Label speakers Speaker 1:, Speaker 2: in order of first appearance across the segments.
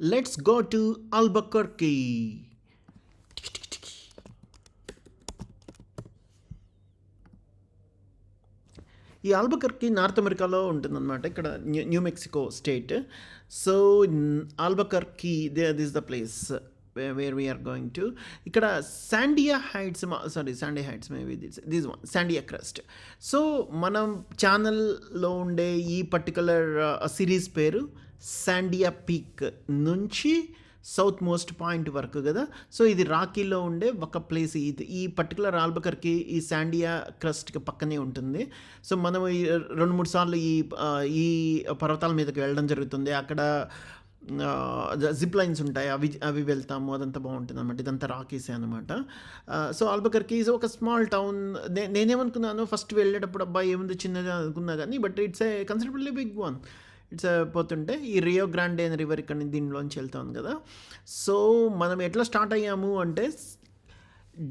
Speaker 1: Let's go to Albuquerque. ఈ ఆల్బకర్కి north అమెరికాలో ఉంటుందన్నమాట. ఇక్కడ New Mexico state. So Albuquerque this the place where we are going to. ఇక్కడ Sandia Heights, Sandia Heights maybe this one Sandia crust. So మనం ఛానల్లో ఉండే ఈ పర్టికులర్ సిరీస్ పేరు శాండియా పీక్ నుంచి సౌత్ మోస్ట్ పాయింట్ వరకు కదా. సో ఇది రాకీలో ఉండే ఒక ప్లేస్. ఇది ఈ పర్టికులర్ ఆల్బకర్కి ఈ శాండియా క్రస్ట్కి పక్కనే ఉంటుంది. సో మనం ఈ 2-3 సార్లు ఈ పర్వతాల మీదకి వెళ్ళడం జరుగుతుంది. అక్కడ జిప్ లైన్స్ ఉంటాయి, అవి వెళ్తాము. అదంతా బాగుంటుంది అనమాట. ఇదంతా రాకీసే అనమాట. సో ఆల్బకర్కి ఈజ్ ఒక స్మాల్ టౌన్. నేనేమనుకున్నాను ఫస్ట్ వెళ్ళేటప్పుడు, అబ్బాయి ఏముంది చిన్నది అనుకున్నా కానీ, but it's a considerably big one. It's పోతుంటే ఈ రియో గ్రాండే అనే రివర్ ఇక్కడ దీనిలోంచి వెళ్తాం కదా. సో మనం ఎట్లా స్టార్ట్ అయ్యాము అంటే,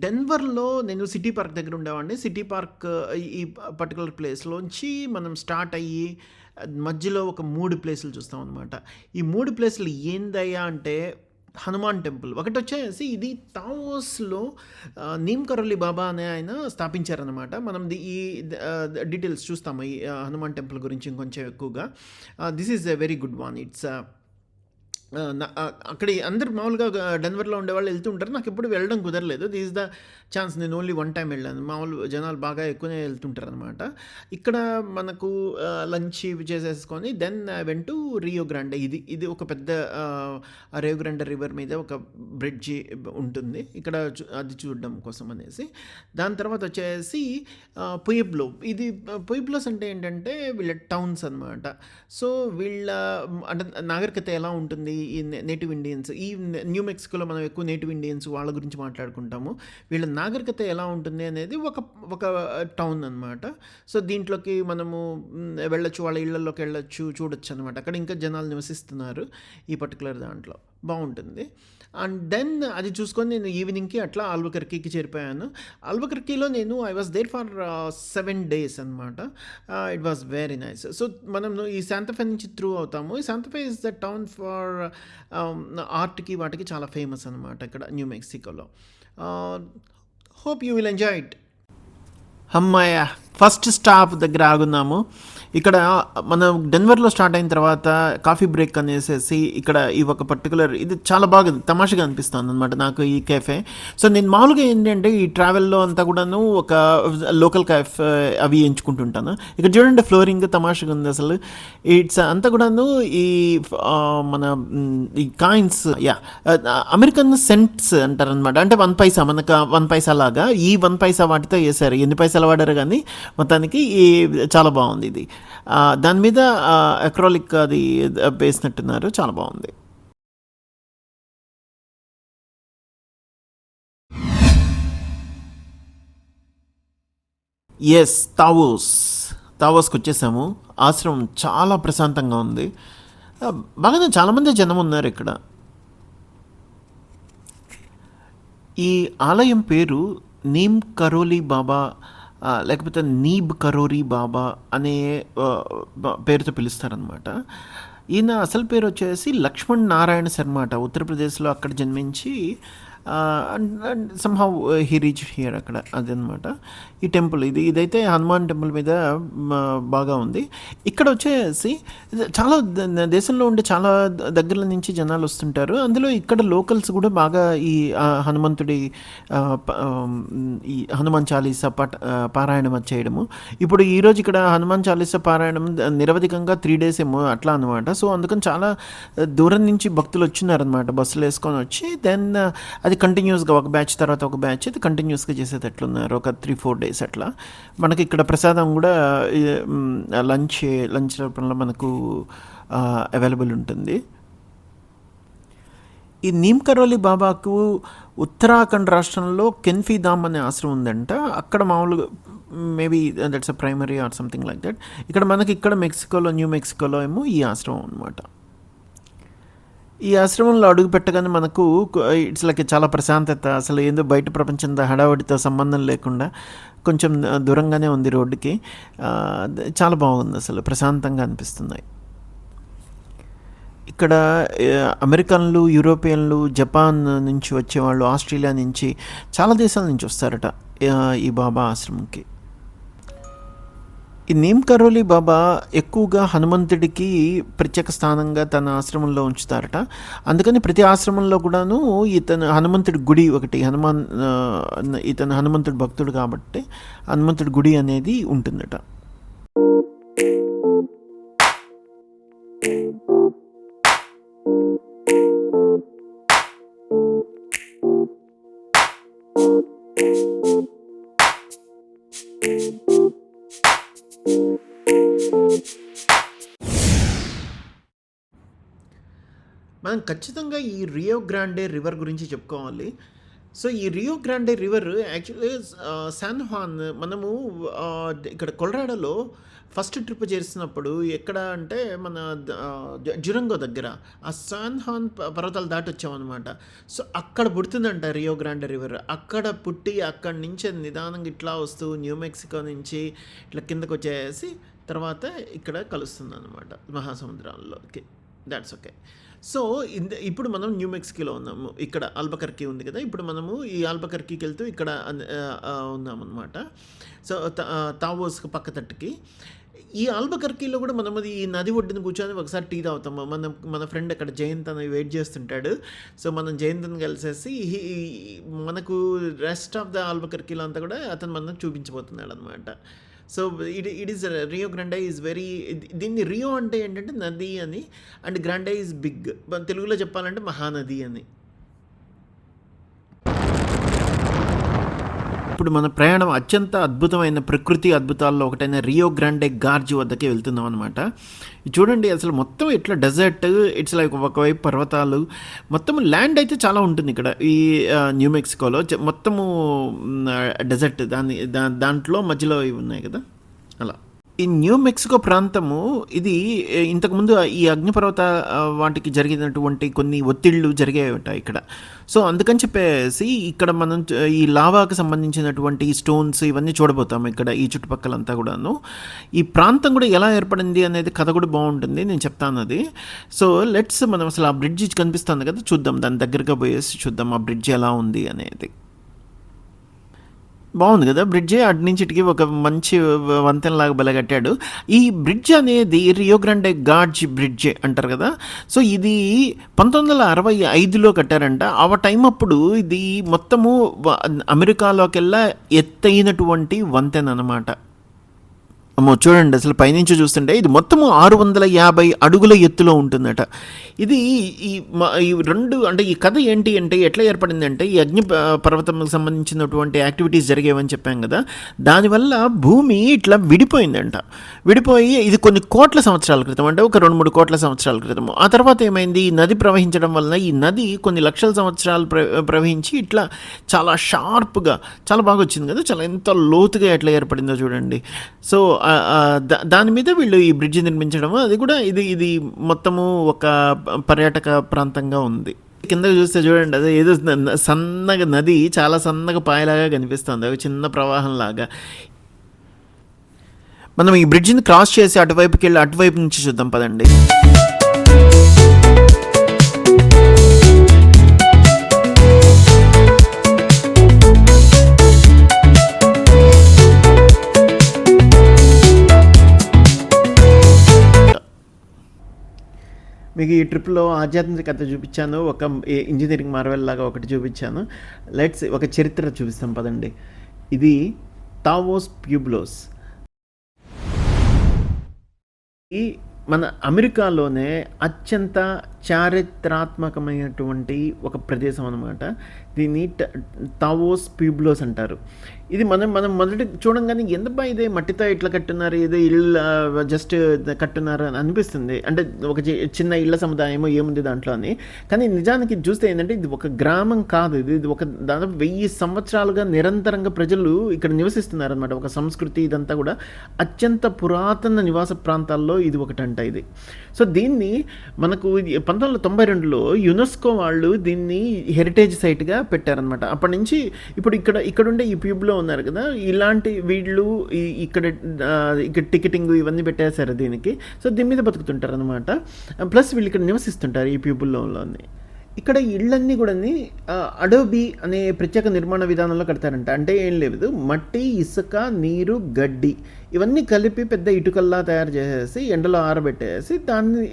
Speaker 1: డెన్వర్లో నేను సిటీ పార్క్ దగ్గర ఉండేవాడిని. సిటీ పార్క్ ఈ పర్టికులర్ ప్లేస్లోంచి మనం స్టార్ట్ అయ్యి మధ్యలో ఒక 3 ప్లేసులు చూస్తాం అనమాట. ఈ 3 ప్లేసులు ఏందయ్యా అంటే, హనుమాన్ టెంపుల్ ఒకటి వచ్చేసి, ఇది తావోస్లో నీమ్ కరోలి బాబా అనే ఆయన స్థాపించారనమాట. మనం ఈ డీటెయిల్స్ చూస్తాము ఈ హనుమాన్ టెంపుల్ గురించి ఇంకొంచెం ఎక్కువగా. This is a very good one. It's అక్కడ అందరు మామూలుగా డెన్వర్లో ఉండేవాళ్ళు వెళ్తూ ఉంటారు. నాకు ఎప్పుడు వెళ్ళడం కుదరలేదు. This the chance. నేను ఓన్లీ 1 టైం వెళ్ళాను. మామూలు జనాలు బాగా ఎక్కువనే వెళ్తుంటారు అనమాట. ఇక్కడ మనకు లంచ్ ఇవి చేసేసుకొని then I went to Rio Grande. ఇది ఒక పెద్ద రియో గ్రాండే రివర్ మీద ఒక బ్రిడ్జి ఉంటుంది ఇక్కడ, అది చూడడం కోసం అనేసి. దాని తర్వాత వచ్చేసి పుయబ్లో. ఇది పుయబ్లోస్ అంటే ఏంటంటే వీళ్ళ టౌన్స్ అనమాట. సో వీళ్ళ అంటే నాగరికత ఎలా ఉంటుంది, ఈ నేటివ్ ఇండియన్స్, ఈ న్యూ మెక్సికోలో మనం ఎక్కువ నేటివ్ ఇండియన్స్ వాళ్ళ గురించి మాట్లాడుకుంటాము. వీళ్ళ నాగరికత ఎలా ఉంటుంది అనేది ఒక టౌన్ అనమాట. సో దీంట్లోకి మనము వెళ్ళొచ్చు, వాళ్ళ ఇళ్లలోకి వెళ్ళొచ్చు, చూడొచ్చు అనమాట. అక్కడ ఇంకా జనాలు నివసిస్తున్నారు ఈ పర్టికులర్ దాంట్లో. బాగుంటుంది. అండ్ దెన్ అది చూసుకొని నేను ఈవినింగ్కి అట్లా ఆల్బకర్కీకి చేరిపోయాను. ఆల్బకర్కీలో I was there for 7 days అనమాట. It was very nice. So మనం ఈ శాంతాఫే నుంచి త్రూ అవుతాము. ఈ Santa Fe is the town for ఆర్ట్కి వాటికి చాలా ఫేమస్ అనమాట ఇక్కడ న్యూ మెక్సికోలో. Hope you will enjoy it. అమ్మాయ ఫస్ట్ స్టాప్ దగ్గర ఆగున్నాము. ఇక్కడ మనం డెన్వర్లో స్టార్ట్ అయిన తర్వాత కాఫీ బ్రేక్ అనేసి ఇక్కడ ఈ ఒక పర్టికులర్, ఇది చాలా బాగా తమాషగా అనిపిస్తుంది అనమాట నాకు ఈ కేఫే. సో నేను మామూలుగా ఏంటంటే ఈ ట్రావెల్లో అంతా కూడాను ఒక లోకల్ కేఫే అవి ఎంచుకుంటుంటాను. ఇక్కడ చూడండి ఫ్లోరింగ్ తమాషగా ఉంది అసలు. ఇట్స్ అంతా కూడాను ఈ మన ఈ కాయిన్స్, అమెరికన్ సెంట్స్ అంటారనమాట. అంటే 1 పైసా, మనకు 1 పైసా లాగా ఈ 1 పైసా వాటితో వేసారు. ఎన్ని పైసలు వాడారు కానీ మొత్తానికి చాలా బాగుంది ఇది. దాని మీద అక్రాలిక్ అది వేసినట్టున్నారు, చాలా బాగుంది. ఎస్, తావోస్కి వచ్చేసాము. ఆశ్రమం చాలా ప్రశాంతంగా ఉంది. బాగానే చాలామంది జనం ఉన్నారు ఇక్కడ. ఈ ఆలయం పేరు నీమ్ కరోలి బాబా, లేకపోతే నీబ్ కరోరీ బాబా అనే పేరుతో పిలుస్తారనమాట. ఈయన అసలు పేరు వచ్చేసి లక్ష్మణ్ నారాయణ శర్మ అట. ఉత్తరప్రదేశ్లో అక్కడ జన్మించి సమ్హౌ హీ రీచ్ హియర్ అక్కడ. అదనమాట ఈ టెంపుల్. ఇదైతే హనుమాన్ టెంపుల్ మీద బాగా ఉంది. ఇక్కడ వచ్చేసి చాలా దేశంలో ఉండే చాలా దగ్గర నుంచి జనాలు వస్తుంటారు. అందులో ఇక్కడ లోకల్స్ కూడా బాగా ఈ హనుమంతుడి ఈ హనుమాన్ చాలీసా పారాయణం చేయడము. ఇప్పుడు ఈరోజు ఇక్కడ హనుమాన్ చాలీసా పారాయణం నిరవధికంగా 3 days ఏమో అట్లా అనమాట. సో అందుకని చాలా దూరం నుంచి భక్తులు వచ్చినారనమాట, బస్సులు వేసుకొని వచ్చి. దెన్ అది కంటిన్యూస్గా ఒక బ్యాచ్ తర్వాత ఒక బ్యాచ్ అది కంటిన్యూస్గా చేసేటట్లున్నారు, ఒక 3-4 days అట్లా. మనకి ఇక్కడ ప్రసాదం కూడా లంచ్ రూపంలో మనకు అవైలబుల్ ఉంటుంది. ఈ నీమ్ కరోలి బాబాకు ఉత్తరాఖండ్ రాష్ట్రంలో కెన్ఫీ ధామ్ అనే ఆశ్రమం ఉందంట. అక్కడ మామూలుగా maybe that's a primary or something like that. ఇక్కడ మెక్సికోలో, న్యూ మెక్సికోలో ఏమో ఈ ఆశ్రమం అనమాట. ఈ ఆశ్రమంలో అడుగు పెట్టగానే మనకు ఇట్స్ లైక్ చాలా ప్రశాంతత. అసలు ఏందో బయట ప్రపంచంతో హడావడితో సంబంధం లేకుండా కొంచెం దూరంగానే ఉంది రోడ్డుకి. చాలా బాగుంది, అసలు ప్రశాంతంగా అనిపిస్తున్నాయి. ఇక్కడ అమెరికన్లు, యూరోపియన్లు, జపాన్ నుంచి వచ్చేవాళ్ళు, ఆస్ట్రేలియా నుంచి చాలా దేశాల నుంచి వస్తారట ఈ బాబా ఆశ్రమంకి. ఈ నీమ్ కరోలి బాబా ఎక్కువగా హనుమంతుడికి ప్రత్యేక స్థానంగా తన ఆశ్రమంలో ఉంచుతారట. అందుకని ప్రతి ఆశ్రమంలో కూడాను ఇతను హనుమంతుడి గుడి ఒకటి, ఇతను హనుమంతుడి భక్తుడు కాబట్టి హనుమంతుడి గుడి అనేది ఉంటుందట. మనం ఖచ్చితంగా ఈ రియో గ్రాండే రివర్ గురించి చెప్పుకోవాలి. సో ఈ Rio Grande river actually San Hiuen, మనము ఇక్కడ కొలరాడోలో ఫస్ట్ ట్రిప్ చేసినప్పుడు ఎక్కడ అంటే మన జురంగో దగ్గర ఆ శాన్ హుయాన్ పర్వతాలు దాటి వచ్చామన్నమాట. సో అక్కడ పుడుతుందంట రియో గ్రాండే రివర్. అక్కడ పుట్టి అక్కడి నుంచి నిదానంగా ఇట్లా వస్తూ న్యూ మెక్సికో నుంచి ఇట్లా కిందకు వచ్చేసి తర్వాత ఇక్కడ కలుస్తుంది అనమాట మహాసముద్రాల్లోకి. That's okay. సో ఇప్పుడు మనం న్యూ మెక్సికోలో ఉన్నాము. ఇక్కడ ఆల్బకర్కీ ఉంది కదా, ఇప్పుడు మనము ఈ ఆల్బకర్కీకి వెళ్తూ ఇక్కడ ఉన్నామన్నమాట. సో తావోస్ పక్క తట్టుకి ఈ ఆల్బకర్కీలో కూడా మనం ఈ నది ఒడ్డున కూర్చొని ఒకసారి టీ తాగుతాము. మన ఫ్రెండ్ అక్కడ జయంత్ అని వెయిట్ చేస్తుంటాడు. సో మనం జయంత్ని కలిసేసి మనకు రెస్ట్ ఆఫ్ ద ఆల్బకర్కీలో అంతా కూడా అతను మనం చూపించబోతున్నాడు అనమాట. So it is Rio Grande is very, దీన్ని రియో అంటే ఏంటంటే నది అని, అండ్ గ్రాండే ఈజ్ బిగ్, తెలుగులో చెప్పాలంటే మహానది అని. ఇప్పుడు మన ప్రయాణం అత్యంత అద్భుతమైన ప్రకృతి అద్భుతాల్లో ఒకటైన రియో గ్రాండే గార్జ్ వద్దకే వెళ్తున్నాం అనమాట. చూడండి అసలు మొత్తం ఇట్లా డెజర్ట్, ఇట్స్ లైక్ ఒకవైపు పర్వతాలు, మొత్తం ల్యాండ్ అయితే చాలా ఉంటుంది ఇక్కడ ఈ న్యూ మెక్సికోలో. మొత్తము డెజర్ట్, దాంట్లో మధ్యలో ఇవి ఉన్నాయి కదా అలా. ఈ న్యూ మెక్సికో ప్రాంతము ఇది ఇంతకుముందు ఈ అగ్నిపర్వత వాటికి జరిగినటువంటి కొన్ని ఒత్తిళ్ళు జరిగేవిట ఇక్కడ. సో అందుకని చెప్పేసి ఇక్కడ మనం ఈ లావాకు సంబంధించినటువంటి స్టోన్స్ ఇవన్నీ చూడబోతాము ఇక్కడ ఈ చుట్టుపక్కలంతా కూడాను. ఈ ప్రాంతం కూడా ఎలా ఏర్పడింది అనేది కథ కూడా బాగుంటుంది, నేను చెప్తాను అది. సో మనం అసలు ఆ బ్రిడ్జి కనిపిస్తుంది కదా, చూద్దాం, దాని దగ్గరగా పోయేసి చూద్దాం ఆ బ్రిడ్జి ఎలా ఉంది అనేది. బాగుంది కదా బ్రిడ్జి, అటు నుంచి ఇటుకి ఒక మంచి వంతెనలాగా బలగట్టాడు. ఈ బ్రిడ్జ్ అనేది రియో గ్రాండే గార్జ్ బ్రిడ్జ్ అంటారు కదా. సో ఇది 1965లో కట్టారంట. ఆ టైం అప్పుడు ఇది మొత్తము అమెరికాలోకెల్లా ఎత్తైనటువంటి వంతెన అన్నమాట. చూడండి అసలు పైనుంచి చూస్తుంటే ఇది మొత్తము 650 అడుగుల ఎత్తులో ఉంటుందట. ఇది ఈ రెండు అంటే ఈ కథ ఏంటి అంటే ఎట్లా ఏర్పడింది అంటే ఈ అగ్ని పర్వతంకి సంబంధించినటువంటి యాక్టివిటీస్ జరిగేవని చెప్పాం కదా, దానివల్ల భూమి ఇట్లా విడిపోయిందంట. విడిపోయి ఇది కొన్ని కోట్ల సంవత్సరాల క్రితం, అంటే ఒక 2-3 కోట్ల సంవత్సరాల క్రితం. ఆ తర్వాత ఏమైంది, ఈ నది ప్రవహించడం వలన ఈ నది కొన్ని లక్షల సంవత్సరాలు ప్రవహించి ఇట్లా చాలా షార్ప్గా చాలా బాగా వచ్చింది కదా, చాలా ఎంత లోతుగా ఎట్లా ఏర్పడిందో చూడండి. సో దాని మీద వీళ్ళు ఈ బ్రిడ్జి నిర్మించడం, అది కూడా ఇది మొత్తము ఒక పర్యాటక ప్రాంతంగా ఉంది. కిందకి చూస్తే చూడండి, అదే ఏదో సన్నగా నది చాలా సన్నగా పాయలాగా కనిపిస్తుంది, ఒక చిన్న ప్రవాహం లాగా. మనం ఈ బ్రిడ్జిని క్రాస్ చేసి అటువైపుకి వెళ్ళి అటువైపు నుంచి చూద్దాం పదండి. మీకు ఈ ట్రిప్లో ఆధ్యాత్మికత చూపించాను, ఒక ఇంజనీరింగ్ మార్వెల్ లాగా ఒకటి చూపించాను. ఒక చరిత్ర చూపిస్తాం పదండి. ఇది తావోస్ ప్యూబ్లోస్. ఈ మన అమెరికాలోనే అత్యంత చారిత్రాత్మకమైనటువంటి ఒక ప్రదేశం అన్నమాట. దీన్ని తావోస్ ప్యూబ్లోస్ అంటారు. ఇది మనం మొదటి చూడంగానే ఎందుకు ఇదే మట్టితో ఇట్లా కట్టున్నారు, ఏదో ఇళ్ళ జస్ట్ కట్టున్నారు అని అనిపిస్తుంది, అంటే ఒక చిన్న ఇళ్ళ సముదాయమో ఏముంది దాంట్లో అని. కానీ నిజానికి చూస్తే ఏంటంటే ఇది ఒక గ్రామం కాదు, ఇది ఒక దాదాపు 1000 సంవత్సరాలుగా నిరంతరంగా ప్రజలు ఇక్కడ నివసిస్తున్నారు అనమాట. ఒక సంస్కృతి, ఇదంతా కూడా అత్యంత పురాతన నివాస ప్రాంతాల్లో ఇది ఒకటంట ఇది. సో దీన్ని మనకు 1992లో యునెస్కో వాళ్ళు దీన్ని హెరిటేజ్ సైట్‌గా పెట్టారనమాట. అప్పటి నుంచి ఇప్పుడు ఇక్కడుండే ఈ ప్యూబ్‌లో ఉన్నారు కదా! ఇలాంటి వీళ్ళు ఇక్కడ టికెటింగ్ ఇవన్నీ పెట్టేశారు దీనికి. సో, దీని మీద బతుకుతుంటారనమాట. ప్లస్ వీళ్ళిక్కడ నివసిస్తుంటారు ఈ ప్యూబుల్లోని. ఇక్కడ ఇళ్ళన్నీ కూడాని అడోబీ అనే ప్రత్యేక నిర్మాణ విధానంలో కడతారంట. అంటే ఏం లేదు, మట్టి, ఇసుక, నీరు, గడ్డి ఇవన్నీ కలిపి పెద్ద ఇటుకల్లా తయారు చేసేసి ఎండలో ఆరబెట్టేసి దాన్ని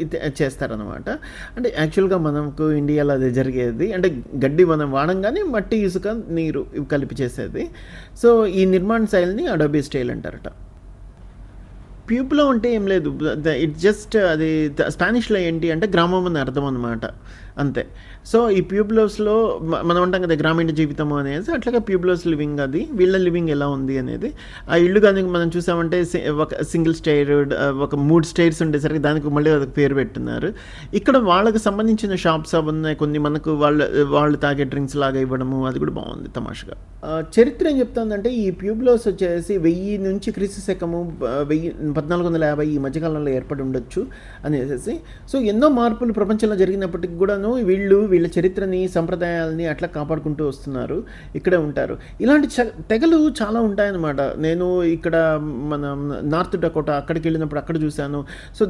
Speaker 1: చేస్తారనమాట. అంటే యాక్చువల్‌గా మనకు ఇండియాలో అది జరిగేది. అంటే గడ్డి మనం వాడంగానే మట్టి, ఇసుక, నీరు ఇవి కలిపి చేసేది. సో, ఈ నిర్మాణ శైలిని అడోబీ స్టైల్ అంటారట. ప్యూబ్లో అంటే ఏం లేదు. ఇట్ జస్ట్ అది స్పానిష్‌లో ఏంటి అంటే గ్రామం అని అర్థం అనమాట. అంతే. సో, ఈ ప్యూబ్లోస్‌లో మనం అంటాం కదా గ్రామీణ జీవితము అనేసి, అట్లాగా ప్యూబ్లోస్ లివింగ్ అది. వీళ్ళ లివింగ్ ఎలా ఉంది అనేది. ఆ ఇల్లు గాని మనం చూసామంటే ఒక సింగిల్ స్టైర్, ఒక 3 స్టైర్స్ ఉండేసరికి దానికి మళ్ళీ అదొక పేరు పెట్టున్నారు. ఇక్కడ వాళ్ళకి సంబంధించిన షాప్స్ అవన్నీ కొన్ని మనకు వాళ్ళు తాగే డ్రింక్స్ లాగా ఇవ్వడము అది కూడా బాగుంది తమాషగా. చరిత్ర ఏం చెప్తుందంటే ఈ ప్యూబ్లోస్ వచ్చేసి 1000 నుంచి క్రీస్తు శకము 1450 ఈ మధ్యకాలంలో ఏర్పడి ఉండొచ్చు అనేసి. సో, ఎన్నో మార్పులు ప్రపంచంలో జరిగినప్పటికి కూడాను వీళ్ళ చరిత్రని, సంప్రదాయాలని అట్లా కాపాడుకుంటూ వస్తున్నారు. ఇక్కడే ఉంటారు. ఇలాంటి తెగలు చాలా ఉంటాయన్నమాట. నేను ఇక్కడ మన నార్త్ డకోటా అక్కడికి వెళ్ళినప్పుడు అక్కడ చూశాను. సో,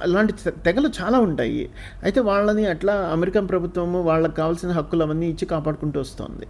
Speaker 1: ఇలాంటి తెగలు చాలా ఉంటాయి. అయితే వాళ్ళని అట్లా అమెరికన్ ప్రభుత్వము వాళ్ళకి కావాల్సిన హక్కులు అవన్నీ ఇచ్చి కాపాడుకుంటూ వస్తుంది.